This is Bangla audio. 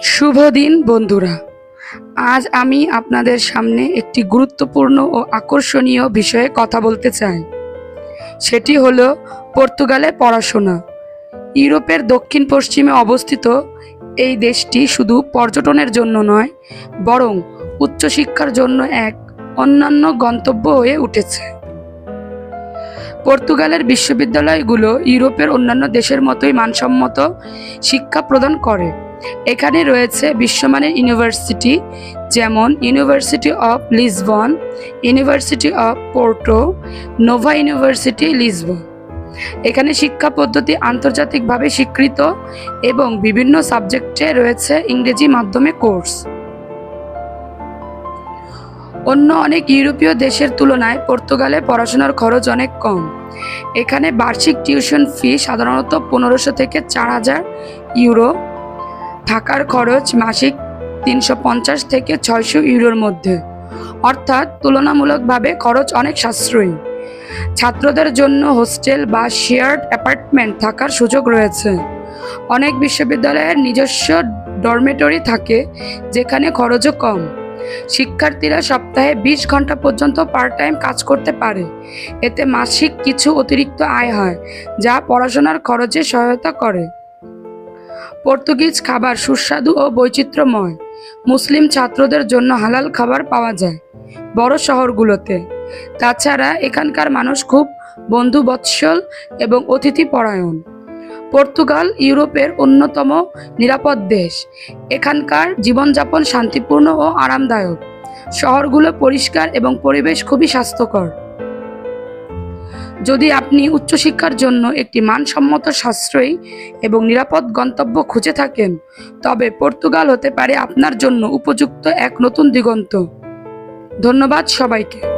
শুভ দিন বন্ধুরা। আজ আমি আপনাদের সামনে একটি গুরুত্বপূর্ণ ও আকর্ষণীয় বিষয়ে কথা বলতে চাই। সেটি হলো পর্তুগালে পড়াশোনা। ইউরোপের দক্ষিণ পশ্চিমে অবস্থিত এই দেশটি শুধু পর্যটনের জন্য নয়, বরং উচ্চশিক্ষার জন্য এক অনন্য গন্তব্য হয়ে উঠেছে। পর্তুগালের বিশ্ববিদ্যালয়গুলো ইউরোপের অন্যান্য দেশের মতোই মানসম্মত শিক্ষা প্রদান করে। এখানে রয়েছে বিশ্বমানের ইউনিভার্সিটি, যেমন university of Lisbon, university of পোর্টো, Nova university Lisbon. এখানে শিক্ষা পদ্ধতি আন্তর্জাতিকভাবে স্বীকৃত এবং বিভিন্ন সাবজেক্টে রয়েছে ইংরেজি মাধ্যমে কোর্স। অন্য অনেক ইউরোপীয় দেশের তুলনায় পর্তুগালে পড়াশোনার খরচ অনেক কম। এখানে বার্ষিক টিউশন ফি সাধারণত 1500 থেকে 4000 ইউরো। থাকার খরচ মাসিক 350 থেকে 600 ইউরোর মধ্যে, অর্থাৎ তুলনামূলকভাবে খরচ অনেক সাশ্রয়ী। ছাত্রদের জন্য হোস্টেল বা শেয়ার্ড অ্যাপার্টমেন্ট থাকার সুযোগ রয়েছে। অনেক বিশ্ববিদ্যালয়ের নিজস্ব ডরমেটরি থাকে, যেখানে খরচও কম। শিক্ষার্থীরা সপ্তাহে 20 ঘন্টা পর্যন্ত পার্ট টাইম কাজ করতে পারে। এতে মাসিক কিছু অতিরিক্ত আয় হয়, যা পড়াশোনার খরচে সহায়তা করে। পর্তুগিজ খাবার সুস্বাদু ও বৈচিত্র্যময়। মুসলিম ছাত্রদের জন্য হালাল খাবার পাওয়া যায় বড় শহরগুলোতে। তাছাড়া এখানকার মানুষ খুব বন্ধুবৎসল এবং অতিথিপরায়ণ। পর্তুগাল ইউরোপের অন্যতম নিরাপদ দেশ। এখানকার জীবনযাপন শান্তিপূর্ণ ও আরামদায়ক। শহরগুলো পরিষ্কার এবং পরিবেশ খুবই স্বাস্থ্যকর। যদি আপনি উচ্চশিক্ষার জন্য একটি মানসম্মত, সাশ্রয়ী এবং নিরাপদ গন্তব্য খুঁজে থাকেন, তবে পর্তুগাল হতে পারে আপনার জন্য উপযুক্ত এক নতুন দিগন্ত। ধন্যবাদ সবাইকে।